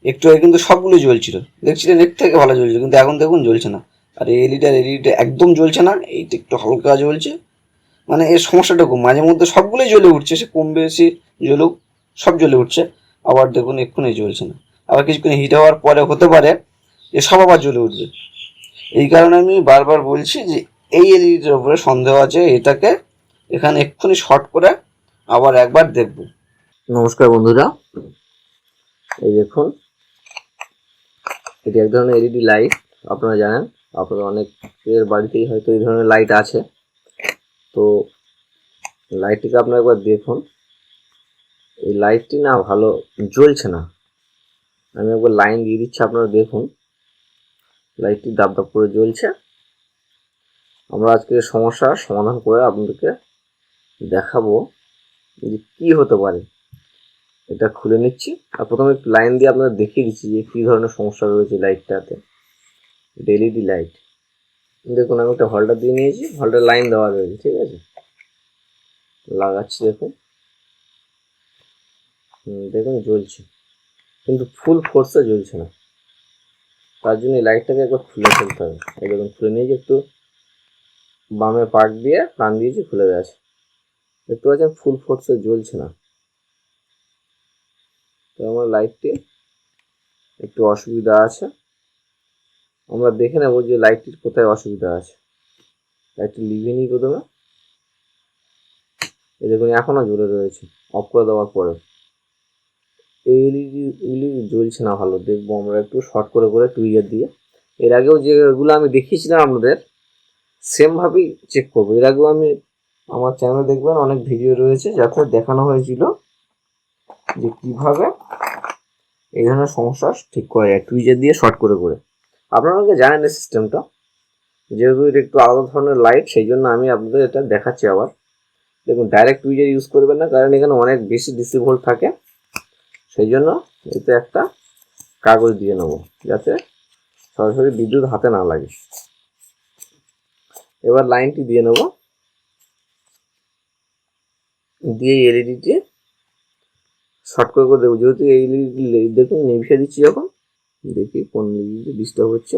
একটু আগে কিন্তু সবগুলো জ্বলছিল, দেখছিলেন এর থেকে ভালো জ্বলছে, কিন্তু এখন দেখুন জ্বলছে না। আর এলইডিটা একদম জ্বলছে না, এইটা একটু হালকা জ্বলছে। মানে এর সমস্যাটা মাঝে মধ্যে সবগুলোই জ্বলে উঠছে, সে কম বেশি জ্বলুক, সব জ্বলে উঠছে। আবার দেখুন এক্ষুনি জ্বলছে না, আবার কিছুক্ষণ হিট হওয়ার পরে হতে পারে এ সব আবার জ্বলে উঠবে। এই কারণে আমি বারবার বলছি যে এই এলইডিটার উপরে সন্দেহ আছে, এটাকে এখানে এক্ষুনি শর্ট করে আবার একবার দেখব। নমস্কার বন্ধুরা, এই দেখুন এটি এক ধরনের এলইডি লাইট। আপনারা জানেন, আপনাদের অনেকের বাড়িতেই হয়তো এই ধরনের লাইট আছে। তো লাইটটিকে আপনারা একবার দেখুন, এই লাইটটি না ভালো জ্বলছে না। আমি একবার লাইন দিয়ে দিচ্ছি, আপনারা দেখুন লাইটটি দাব দাব করে জ্বলছে। আমরা আজকে সমস্যার সমাধান করে আপনাদেরকে দেখাবো যে কি হতে পারে। এটা খুলে নিচ্ছি, আর প্রথমে একটু লাইন দিয়ে আপনাদের দেখিয়ে দিচ্ছি যে কী ধরনের সমস্যা রয়েছে লাইটটাতে। এলইডি লাইট দেখুন, আমি একটা হোল্ডার দিয়ে নিয়েছি, হোল্ডার লাইন দেওয়া রয়েছে, ঠিক আছে। লাগাচ্ছি, দেখুন দেখুন জ্বলছে, কিন্তু ফুল ফোর্সে জ্বলছে না। তার জন্য এই লাইটটাকে একবার খুলে ফেলতে হবে। এই দেখুন খুলে নিয়েছি, একটু বামে পার্ট দিয়ে টান দিয়েছি, খুলে গেছে। দেখতে পাচ্ছেন ফুল ফোর্সে জ্বলছে না। তো আমার লাইটটি একটু অসুবিধা আছে, আমরা দেখে নেব যে লাইটটির কোথায় অসুবিধা আছে। লাইটটি লিভিয়ে নিই প্রথমে। এই দেখুন এখনও জ্বলে রয়েছে অফ করে দেওয়ার পরে। এই এলইডি জ্বলছে না ভালো, দেখবো আমরা একটু শর্ট করে করে টুইজার দিয়ে। এর আগেও যেগুলো আমি দেখিয়েছিলাম আপনাদের সেমভাবেই চেক করবো। এর আগেও আমি আমার চ্যানেলে দেখবেন অনেক ভিডিও রয়েছে যাতে দেখানো হয়েছিল যে কীভাবে এই ধরনের সমস্যা ঠিক করা যায় টুইজার দিয়ে শর্ট করে করে। আপনারা অনেকে জানেন এই সিস্টেমটা, যেহেতু এটা একটু আলাদা ধরনের লাইট সেই জন্য আমি আপনাদের এটা দেখাচ্ছি আবার। দেখুন ডাইরেক্ট টুইজার ইউজ করবেন না, কারণ এখানে অনেক বেশি ডিসি ভোল্ট থাকে। সেই জন্য এতে একটা কাগজ দিয়ে নেবো যাতে সরাসরি বিদ্যুৎ হাতে না লাগে। এবার লাইনটি দিয়ে নেব, দিয়ে এলইডিটি শর্ট করে করে দেবো। যেহেতু এলইডি দেখুন নিভিয়ে দিচ্ছি, যখন দেখি কোন এলইডি ডিস্টার্ব হচ্ছে,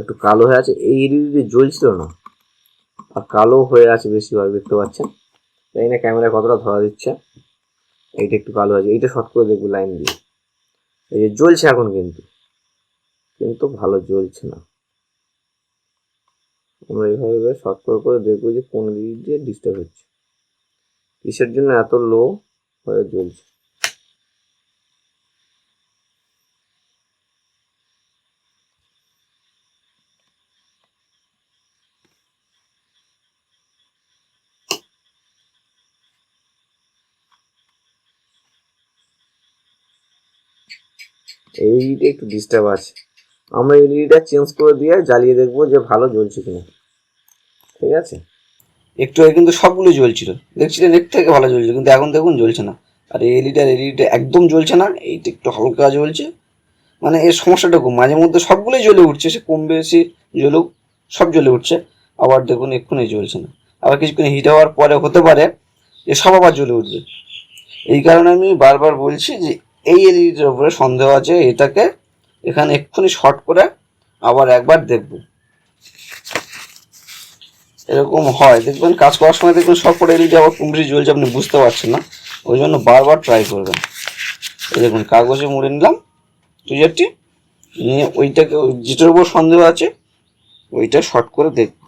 একটু কালো হয়ে আছে। এই এলইডি জ্বলছিল না, আর কালো হয়ে আছে বেশিরভাগ, দেখতে পাচ্ছেন। জানি না ক্যামেরায় কতটা ধরা দিচ্ছে। এইটা একটু কালো আছে, এইটা শর্ট করে দেখবো লাইন দিয়ে। এই যে জ্বলছে এখন, কিন্তু ভালো জ্বলছে না। আমরা এইভাবে শর্ট করে করে দেখবো যে কোন দিক দিয়ে ডিস্টার্ব হচ্ছে, কিসের জন্য এত লো হয়ে জ্বলছে। এলইডিটা একটু ডিস্টার্ব আছে, আমরা এলইডিটা চেঞ্জ করে দিয়ে জ্বালিয়ে দেখবো যে ভালো জ্বলছে কিনা, ঠিক আছে। একটু আগে কিন্তু সবগুলো জ্বলছিল, দেখছিলেন এর থেকে ভালো জ্বলছে, কিন্তু এখন দেখুন জ্বলছে না। আর এলইডিটা একদম জ্বলছে না, এইটা একটু হালকা জ্বলছে। মানে এর সমস্যাটা মাঝে মধ্যে সবগুলোই জ্বলে উঠছে, সে কম বেশি জ্বলুক, সব জ্বলে উঠছে। আবার দেখুন এক্ষুনি জ্বলছে না, আবার কিছুক্ষণ হিট হওয়ার পরে হতে পারে এ সব আবার জ্বলে উঠবে। এই কারণে আমি বারবার বলছি যে এই এলইডিটার উপরে সন্দেহ আছে, এটাকে এখানে এক্ষুনি শর্ট করে আবার একবার দেখব। এরকম হয়, দেখবেন কাজ করার সময় দেখবেন সব করে এলইডি আবার কমপ্লিট জ্বলছে, আপনি বুঝতে পারছেন না। ওই জন্য বারবার ট্রাই করবেন। এই দেখুন কাগজে মুড়ে নিলাম টুইজারটি, নিয়ে ওইটাকে যেটার উপর সন্দেহ আছে ওইটা শর্ট করে দেখব,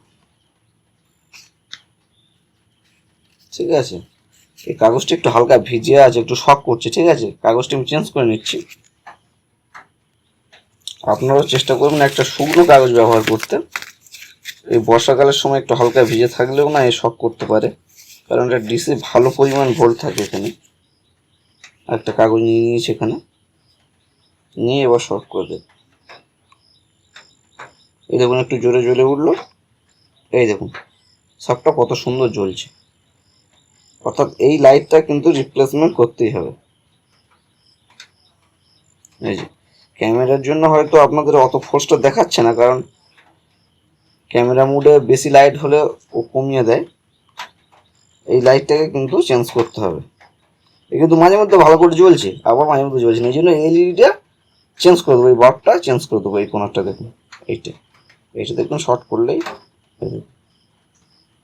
ঠিক আছে। এই কাগজটা একটু হালকা ভিজে আছে, একটু শক করছে, ঠিক আছে। কাগজটা আমি চেঞ্জ করে নিচ্ছি। আপনারাও চেষ্টা করবেন একটা শুকনো কাগজ ব্যবহার করতে। এই বর্ষাকালের সময় একটু হালকা ভিজে থাকলেও না এ শক করতে পারে, কারণ এটা ডিসি ভালো পরিমাণ ভোল্ট থাকে এখানে। একটা কাগজ নিয়ে নিয়েছি এখানে, নিয়ে এবার শর্ট করে দেব। এই দেখুন একটু জোরে জ্বলে উঠলো, এই দেখুন শকটা কত সুন্দর জ্বলছে। অর্থাৎ এই লাইটটা কিন্তু রিপ্লেসমেন্ট করতেই হবে। এই যে ক্যামেরার জন্য হয়তো আপনাদের অত ফোর্সটা দেখাচ্ছে না, কারণ ক্যামেরা মুডে বেশি লাইট হলে ও কমিয়ে দেয়। এই লাইটটাকে কিন্তু চেঞ্জ করতে হবে। এ কিন্তু মাঝে মধ্যে ভালো করে জ্বলছে, আবার মাঝে মধ্যে জ্বলছে না, এই জন্য এলইডিটা চেঞ্জ করে দেবো, এই বাল্বটা চেঞ্জ করে দেবো। এই কোনারটা দেখুন, এইটা দেখুন শর্ট করলেই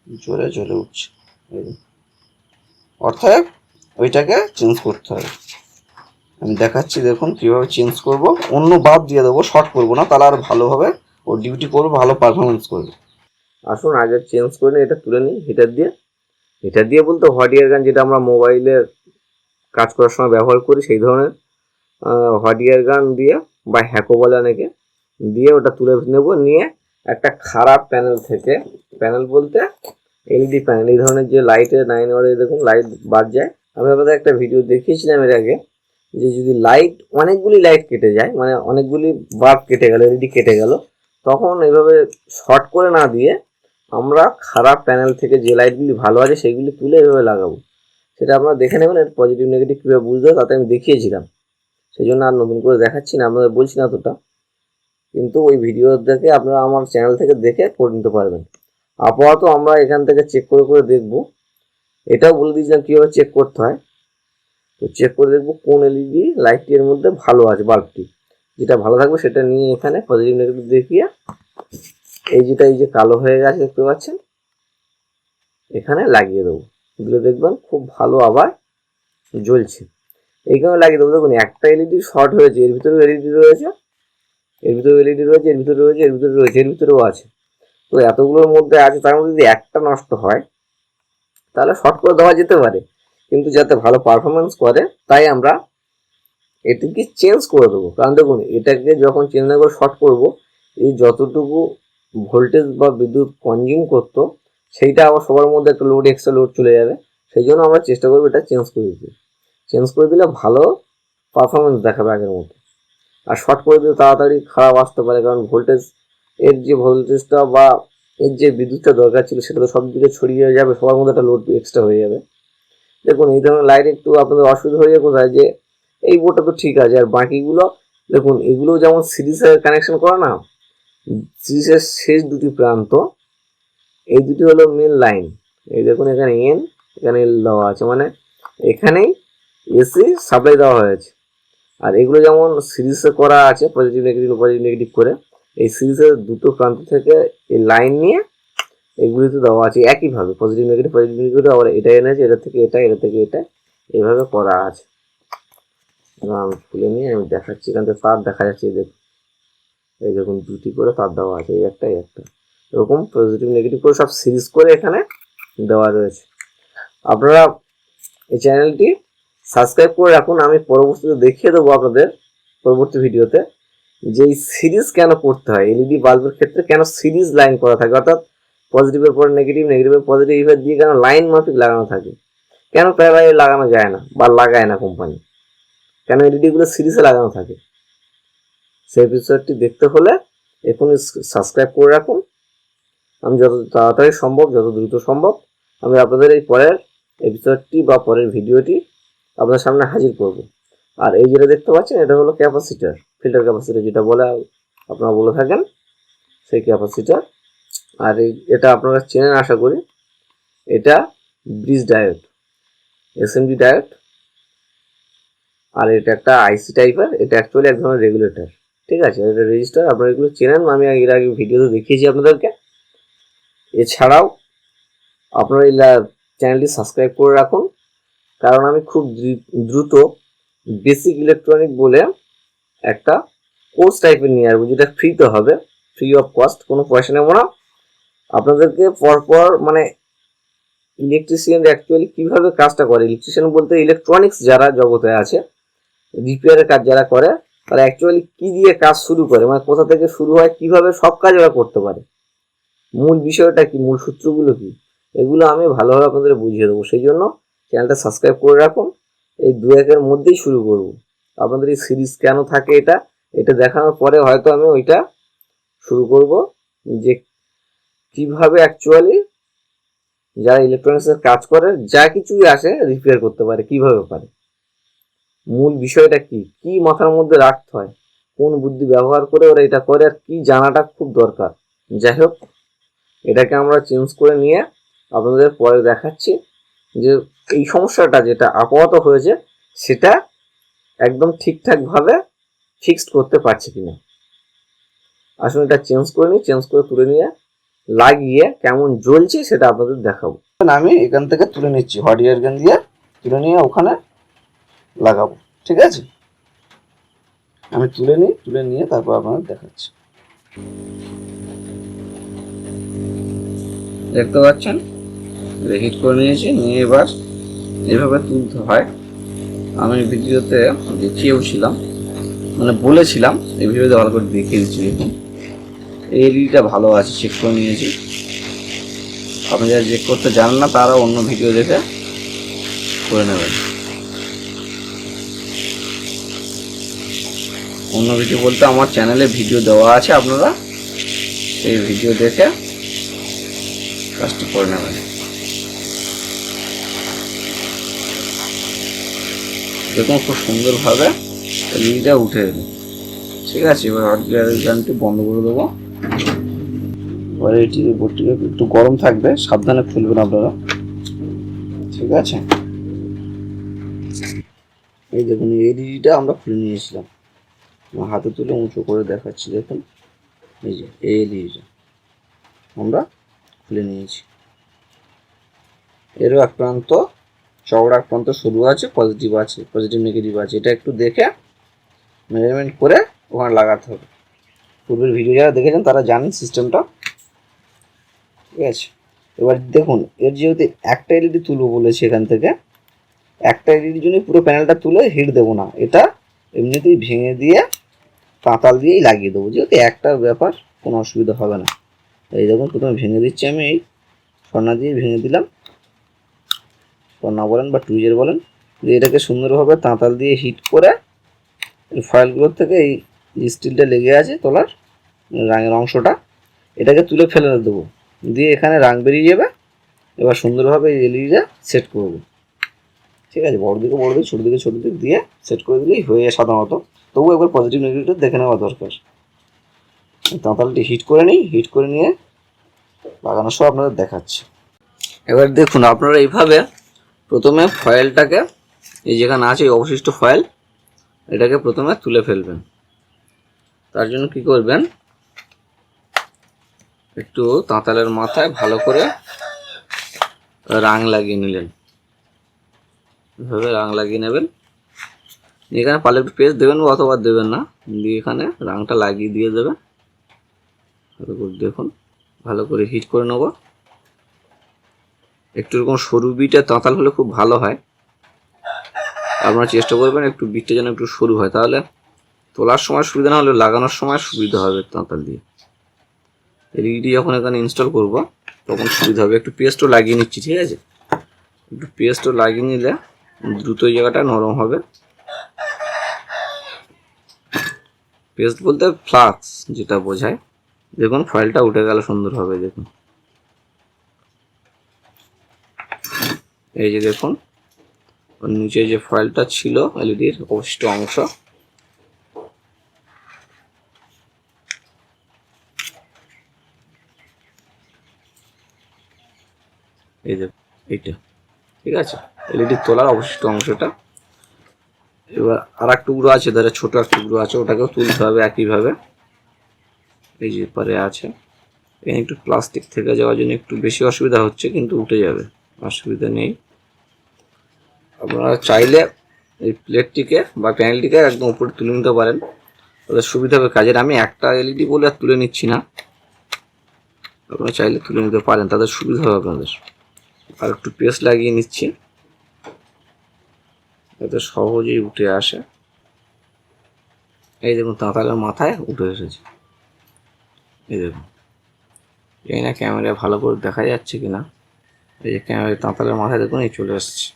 জোরে জ্বলে উঠছে। অর্থাৎ ওইটাকে চেঞ্জ করতে হবে। আমি দেখাচ্ছি দেখুন কীভাবে চেঞ্জ করব। অন্য বাল্ব দিয়ে দেবো, শর্ট করবো না, তাহলে আর ভালোভাবে ও ডিউটি করবে, ভালো পারফরমেন্স করবে। আসুন আগে চেঞ্জ করে নিই, এটা তুলে নিই হিটার দিয়ে বলতে হট এয়ার গান, যেটা আমরা মোবাইলের কাজ করার সময় ব্যবহার করি, সেই ধরনের হট এয়ার গান দিয়ে বা হ্যাকো বলে অনেকে, দিয়ে ওটা তুলে নেব। নিয়ে একটা খারাপ প্যানেল থেকে, প্যানেল বলতে এলইডি প্যানেল, এই ধরনের যে লাইটের 9 ওয়াটের দেখুন লাইট বাদ যায়। আমি আপনাদের একটা ভিডিও দেখিয়েছিলাম এর আগে, যে যদি লাইট অনেকগুলি লাইট কেটে যায়, মানে অনেকগুলি বাল্ব কেটে গেল, এলইডি কেটে গেল, তখন এইভাবে শর্ট করে না দিয়ে আমরা খারাপ প্যানেল থেকে যে লাইটগুলি ভালো আছে সেইগুলি তুলে এভাবে লাগাবো। সেটা আপনারা দেখে নেবেন, এর পজিটিভ নেগেটিভ কীভাবে বুঝতে হবে, তাতে আমি দেখিয়েছিলাম। সেই জন্য আর নতুন করে দেখাচ্ছি না, আপনাদের বলছি না অতটা, কিন্তু ওই ভিডিও দেখে আপনারা আমার চ্যানেল থেকে দেখে করে নিতে পারবেন। আপাতত আমরা এখান থেকে চেক করে করে দেখব। এটাও বলে দিয়েছিলাম কীভাবে চেক করতে হয়। তো চেক করে দেখব কোন এলইডি লাইটটি এর মধ্যে ভালো আছে, বাল্বটি যেটা ভালো থাকবে সেটা নিয়ে এখানে পজিটিভ নেগেটিভ দেখিয়ে এই যে কালো হয়ে গেছে দেখতে পাচ্ছেন, এখানে লাগিয়ে দেবো। এগুলো দেখবেন খুব ভালো আবার জ্বলছে। এইখানে লাগিয়ে দেবো। দেখুন একটা এলইডি শর্ট হয়েছে, এর ভিতরেও এলইডি রয়েছে, এর ভিতরেও এলইডি রয়েছে, এর ভিতরে রয়েছে, এর ভিতরে রয়েছে, এর ভিতরেও আছে। তো এতগুলোর মধ্যে আছে, তার মধ্যে যদি একটা নষ্ট হয় তাহলে শর্ট করে দেওয়া যেতে পারে, কিন্তু যাতে ভালো পারফরমেন্স করে তাই আমরা এটিকে চেঞ্জ করে দেবো। কারণ দেখুন এটাকে যখন চেঞ্জ না করে শর্ট করবো, এই যতটুকু ভোল্টেজ বা বিদ্যুৎ কনজিউম করতো সেইটা আবার সবার মধ্যে একটা লোড, এক্সট্রা লোড চলে যাবে। সেই জন্য আমরা চেষ্টা করবো এটা চেঞ্জ করে দিলে ভালো পারফরমেন্স দেখাবে আগের মতো। আর শর্ট করে দিলে তাড়াতাড়ি খারাপ আসতে পারে, কারণ ভোল্টেজ, এর যে ভোল্টেজটা বা এর যে বিদ্যুৎটা দরকার ছিল সেটা তো সব দিকে ছড়িয়ে যাবে, সবার মধ্যে একটা লোড এক্সট্রা হয়ে যাবে। দেখুন এই ধরনের লাইট একটু আপনাদের অসুবিধা হয়ে যাবে কোথায়, যে এই বোর্ডটা তো ঠিক আছে, আর বাকিগুলো দেখুন এগুলো যেমন সিরিজের কানেকশন করা না, সিরিজের শেষ দুটি প্রান্ত, এই দুটি হলো মেন লাইন। এই দেখুন এখানে এন, এখানে এল দেওয়া আছে, মানে এখানেই এসি সাপ্লাই দেওয়া হয়েছে। আর এগুলো যেমন সিরিজে করা আছে পজিটিভ নেগেটিভ করে, এই সিরিজের দুটো প্রান্ত থেকে এই লাইন নিয়ে এগুলিতে দেওয়া আছে একইভাবে পজিটিভ নেগেটিভ আবার এটা এনেছে, এটা থেকে এটা, এটা থেকে এটা, এইভাবে করা আছে। আমি খুলে নিয়ে আমি দেখাচ্ছি, এখান থেকে তার দেখা যাচ্ছে, এই দেখুন দুটি করে তার দেওয়া আছে, এই একটা এরকম পজিটিভ নেগেটিভ করে সব সিরিজ করে এখানে দেওয়া রয়েছে। আপনারা এই চ্যানেলটি সাবস্ক্রাইব করে রাখুন, আমি পরবর্তীতে দেখিয়ে দেবো আপনাদের পরবর্তী ভিডিওতে যে এই সিরিজ কেন করতে হয়, এলইডি বাল্বের ক্ষেত্রে কেন সিরিজ লাইন করা থাকে, অর্থাৎ পজিটিভের পর নেগেটিভ, নেগেটিভের পজিটিভ, এইভাবে দিয়ে কেন লাইন মাফিক লাগানো থাকে, কেন প্যারালাল লাগানো যায় না বা লাগায় না কোম্পানি, কেন এলইডিগুলো সিরিজে লাগানো থাকে। সেই এপিসোডটি দেখতে হলে এখনই সাবস্ক্রাইব করে রাখুন। আমি যত তাড়াতাড়ি সম্ভব, যত দ্রুত সম্ভব আমি আপনাদের এই পরের এপিসোডটি বা পরের ভিডিওটি আপনার সামনে হাজির করব। আর এই যেটা দেখতে পাচ্ছেন এটা হলো ক্যাপাসিটার, ফিল্টার ক্যাপাসিটার যেটা বলে আপনারা বলে থাকেন, সেই ক্যাপাসিটার। আর এটা আপনারা চেনেন আশা করি, এটা ব্রিজ ডায়োড, এসএমডি ডায়োড। আর এটা একটা আইসি টাইপের, এটা অ্যাকচুয়ালি এক ধরনের রেগুলেটর, ঠিক আছে, এটা রেজিস্টার। আপনারা এগুলো চেনেন, আমি এর আগে ভিডিওতে দেখিয়েছি আপনাদেরকে। এছাড়াও আপনারা এই চ্যানেলটি সাবস্ক্রাইব করে রাখুন, কারণ আমি খুব দ্রুত বেসিক ইলেকট্রনিক বলে একটা কোর্স টাইপের নিয়ে আসবো, যেটা ফ্রিতে হবে, ফ্রি অফ কস্ট, কোনো পয়সা নেবো না। আপনাদেরকে পরপর মানে ইলেকট্রিশিয়ান অ্যাকচুয়ালি কীভাবে কাজটা করে, ইলেকট্রিশিয়ান বলতে ইলেকট্রনিক্স যারা জগতে আছে, রিপেয়ারের কাজ যারা করে, তারা অ্যাকচুয়ালি কী দিয়ে কাজ শুরু করে, মানে কোথা থেকে শুরু হয়, কীভাবে সব কাজ ওরা করতে পারে, মূল বিষয়টা কি, মূল সূত্রগুলো কি, এগুলো আমি ভালোভাবে আপনাদের বুঝিয়ে দেবো। সেই জন্য চ্যানেলটা সাবস্ক্রাইব করে রাখুন। এই দু একের মধ্যেই শুরু করব। আপনাদের এই সিরিজ কেন থাকে এটা দেখানোর পরে হয়তো আমি ওইটা শুরু করব, যে কিভাবে অ্যাকচুয়ালি যারা ইলেকট্রনিক্সের কাজ করে যা কিছুই আসে রিপেয়ার করতে পারে, কিভাবে পারে, মূল বিষয়টা কি কি মাথার মধ্যে রাখতে হয়, কোন বুদ্ধি ব্যবহার করে ওরা এটা করে, আর কি জানাটা খুব দরকার। যাই হোক, এটাকে আমরা চেঞ্জ করে নিয়ে আপনাদের পরে দেখাচ্ছি যে এই সমস্যাটা যেটা আপাতত হয়েছে সেটা একদম ঠিকঠাকভাবে ফিক্সড করতে পারছি কিনা। আসলে এটা চেঞ্জ করে নিই, চেঞ্জ করে তুলে নিয়ে লাগিয়ে কেমন জ্বলছে সেটা আপনাদের দেখাবো। আমি এখান থেকে তুলে নিচ্ছি, হট এয়ার গান দিয়ে তুলে নিয়ে ওখানে লাগাবো। ঠিক আছে, আমি তুলে নিই, তুলে নিয়ে তারপর আপনাদের দেখাচ্ছি। দেখতে পাচ্ছেন হিট করে নিয়েছি, নিয়ে এবার এভাবে তুলতে হয়। আমি ভিডিওতে দেখিয়েওছিলাম, মানে বলেছিলাম, এই ভিডিওতে ভালো করে দেখিয়ে দিচ্ছি। দেখুন এই এলইডিটা ভালো আছে, চেক করে নিয়েছি। আপনি যারা চেক করতে জানেন না তারা অন্য ভিডিও দেখে করে নেবেন। অন্য ভিডিও বলতে আমার চ্যানেলে ভিডিও দেওয়া আছে, আপনারা সেই ভিডিও দেখে কাজটি করে নেবেন। দেখুন খুব সুন্দরভাবে এলইডিটা উঠে এলো। ঠিক আছে, এবার হট গানটি বন্ধ করে দেবো। এবার এটি বোর্ডটিকে একটু গরম থাকবে, সাবধানে খুলবেন আপনারা। ঠিক আছে, এই দেখুন এলইডিটা আমরা খুলে নিয়েছিলাম, হাতে তুলে উঁচু করে দেখাচ্ছি। দেখুন এই যে এলইডিটা আমরা খুলে নিয়েছি। এরও এক প্রান্ত চওড়া, এক প্রান্ত সরু আছে, পজিটিভ আছে, পজিটিভ নেগেটিভ আছে। এটা একটু দেখে মেজারমেন্ট করে ওখানে লাগাতে হবে। পূর্বের ভিডিও যারা দেখেছেন তারা জানেন সিস্টেমটা। ঠিক আছে, এবার দেখুন এর যেহেতু একটা এলইডি তুলবো বলেছি, এখান থেকে একটা এলইডির জন্য পুরো প্যানেলটা তুলে হিট দেবো না, এটা এমনিতেই ভেঙে দিয়ে তাঁতাল দিয়েই লাগিয়ে দেবো। যেহেতু একটা ব্যাপার, কোনো অসুবিধা হবে না। এই দেখুন প্রথমে ভেঙে দিচ্ছি আমি, এই সর্না দিয়ে ভেঙে দিলাম, সর্না বলেন বা টুইজার বলেন। দিয়ে এটাকে সুন্দরভাবে তাঁতাল দিয়ে হিট করে ফয়েলগুলোর থেকে এই স্টিলটা লেগে আছে তোলার রাঙের অংশটা, এটাকে তুলে ফেলে দেবো। দিয়ে এখানে রাং বেরিয়ে যাবে। এবার সুন্দরভাবে এই এলইডিটা সেট করব। ঠিক আছে, বড় দিকে বড় দিক, ছোটো দিকে ছোটো দিক দিয়ে সেট করে দিলেই হয়ে যায় সাধারণত। তবু একবার পজিটিভ নেগেটিভটা দেখে নেওয়া দরকার। তাঁতালটি হিট করে নিই, হিট করে নিয়ে লাগানোর সব আপনাদের দেখাচ্ছি। এবার দেখুন আপনারা এইভাবে প্রথমে ফয়েলটাকে, এই যেখানে আছে এই অবশিষ্ট ফয়েল, এটাকে প্রথমে তুলে ফেলবেন। তার জন্য কি করবেন, একটু তাঁতালের মাথায় ভালো করে রাং লাগিয়ে নিলেন। এভাবে রাং লাগিয়ে নেবেন। এখানে পারলে একটু পেস্ট দেবেন বা অথবা দেবেন না, দিয়ে এখানে রাংটা লাগিয়ে দিয়ে দেবেন। ভালো করে দেখুন, ভালো করে হিট করে নেব। একটু এরকম সরু বিটে তাঁতাল হলে খুব ভালো হয়। আপনারা চেষ্টা করবেন একটু বিটটা যেন একটু সরু হয়, তাহলে তোলার সময় সুবিধা না হলে লাগানোর সময় সুবিধা হবে তাঁতাল দিয়ে। এলইডি যখন এখানে ইনস্টল করব তখন সুবিধা হবে। একটু পেস্টও লাগিয়ে নিচ্ছি। ঠিক আছে, একটু পেস্টও লাগিয়ে নিলে দ্রুত এই জায়গাটা নরম হবে। পেস্ট বলতে ফ্লাক্স যেটা বোঝায়। দেখুন ফয়েলটা উঠে গেল সুন্দরভাবে। দেখুন এই যে দেখুন ওর নিচে যে ফয়েলটা ছিল এলইডির অবশিষ্ট অংশ, এই যে এইটা। ঠিক আছে, এলইডির তোলার অবশিষ্ট অংশটা। এবার আর এক টুকরো আছে, ধরে ছোট এক টুকরো আছে, ওটাকেও তুলতে হবে একইভাবে। এই যে পরে আছে, এখানে একটু প্লাস্টিক থেকে যাওয়ার জন্য একটু বেশি অসুবিধা হচ্ছে, কিন্তু উঠে যাবে, অসুবিধা নেই। আপনারা চাইলে এই প্লেটটিকে বা প্যানেলটিকে একদম উপরে তুলে নিতে পারেন, তাহলে সুবিধা হবে কাজের। আমি একটা এলইডি বলে আর তুলে নিচ্ছি না, আপনারা চাইলে তুলে নিতে পারেন, তাদের সুবিধা হবে আপনাদের। আর একটু পেস্ট লাগিয়ে নিচ্ছি যাতে সহজেই উঠে আসে। এই দেখুন তাঁতালের মাথায় উঠে এসেছে। এই দেখুন, এই না ক্যামেরায় ভালো করে দেখা যাচ্ছে কিনা। এই যে ক্যামেরায় তাঁতালের মাথায় দেখুন এই চলে আসছে।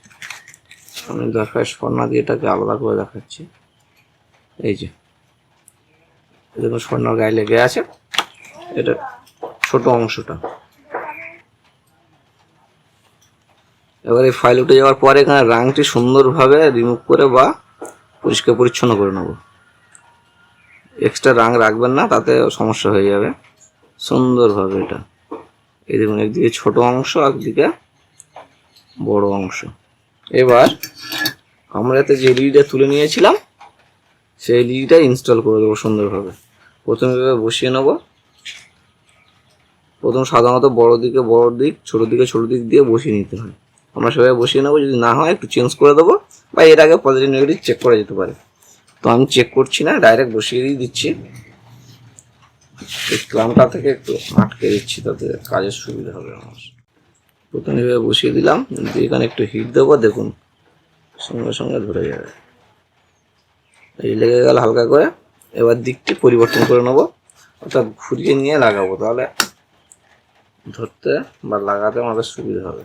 আমি দরকার সর্না দিয়ে এটাকে আলাদা করে দেখাচ্ছি। এই যে দেখুন সর্নার গায়ে লেগে আছে, এটা ছোট অংশটা। এবার এই ফাইল উঠে যাওয়ার পরে এখানে রাংটি সুন্দরভাবে রিমুভ করে বা পরিষ্কার পরিচ্ছন্ন করে নেব। এক্সট্রা রাং রাখবেন না, তাতে সমস্যা হয়ে যাবে। সুন্দরভাবে এটা, এই দেখুন একদিকে ছোট অংশ, একদিকে বড় অংশ। এবার আমরা এতে যে এলইডিটা তুলে নিয়েছিলাম সেই এলইডিটা ইনস্টল করে দেবো সুন্দরভাবে। প্রথমে এভাবে বসিয়ে নেব। প্রথম সাধারণত বড় দিকে বড় দিক, ছোটো দিকে ছোটো দিক দিয়ে বসিয়ে নিতে হয়। আমরা সেভাবে বসিয়ে নেবো। যদি না হয় একটু চেঞ্জ করে দেবো, বা এর আগে পজিটিভ নেগেটিভ চেক করা যেতে পারে। তো আমি চেক করছি না, ডাইরেক্ট বসিয়ে দিয়ে দিচ্ছি। এই ক্লামটা থেকে একটু আটকে দিচ্ছি, তাতে কাজের সুবিধা হবে আমার। প্রথমে এভাবে বসিয়ে দিলাম, এখানে একটু হিট দেবো, দেখুন সঙ্গে সঙ্গে ধরে যাবে। এই লেগে গেল হালকা করে। এবার দিকটি পরিবর্তন করে নেবো, অর্থাৎ ঘুরিয়ে নিয়ে লাগাবো, তাহলে ধরতে বা লাগাতে আমাদের সুবিধা হবে।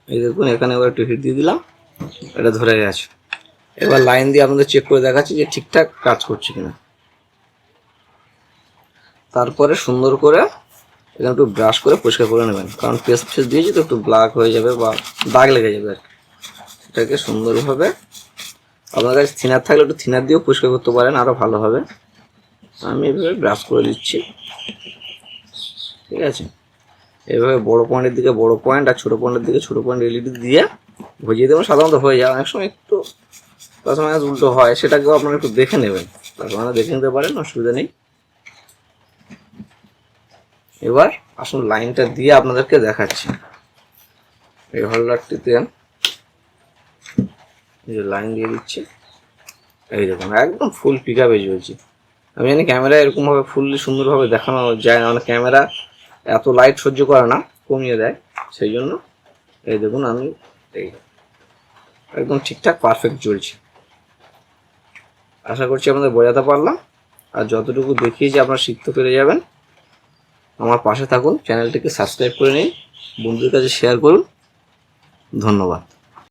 এই দেখুন এখানে এবার একটু হিট দিয়ে দিলাম, এটা ধরে গেছে। এবার লাইন দিয়ে আপনাদের চেক করে দেখাচ্ছি যে ঠিকঠাক কাজ করছে কিনা। তারপরে সুন্দর করে এখানে একটু ব্রাশ করে পরিষ্কার করে নেবেন, কারণ পেস্ট ফেস্ট দিয়েছি তো একটু ব্ল্যাক হয়ে যাবে বা দাগ লেগে যাবে আর কি। এটাকে সুন্দরভাবে, আপনার কাছে থিনার থাকলে একটু থিনার দিয়েও পরিষ্কার করতে পারেন, আরও ভালো হবে। আমি এভাবে ব্রাশ করে দিচ্ছি, ঠিক আছে। এভাবে বড় পয়েন্টের দিকে বড় পয়েন্ট আর ছোটো পয়েন্টের দিকে ছোটো পয়েন্ট এলইডি দিয়ে ভজিয়ে দেবেন। সাধারণত হয়ে যায়, অনেক সময় একটু প্লাস মাইনাস উল্টো হয়, সেটাকেও আপনারা একটু দেখে নেবেন। প্লাস মাইনাস দেখে নিতে পারেন, অসুবিধা নেই। এবার আসুন লাইনটা দিয়ে আপনাদেরকে দেখাচ্ছি। এই হোল্ডারটিতে এই যে লাইন দিয়ে দিচ্ছি, এই দেখুন একদম ফুল পিক আপে জ্বলছে। আমি জানি ক্যামেরা এরকমভাবে ফুললি সুন্দরভাবে দেখানো যায় না, মানে ক্যামেরা এত লাইট সহ্য করে না, কমিয়ে দেয়, সেই জন্য। এই দেখুন আমি এই একদম ঠিকঠাক পারফেক্ট জ্বলছে। আশা করছি আপনাদের বোঝাতে পারলাম। আর যতটুকু দেখিয়েছি আপনারা শিখতে পেরে যাবেন। আমার পাশে থাকুন, চ্যানেলটিকে সাবস্ক্রাইব করে নিন, বন্ধুদের কাছে শেয়ার করুন। ধন্যবাদ।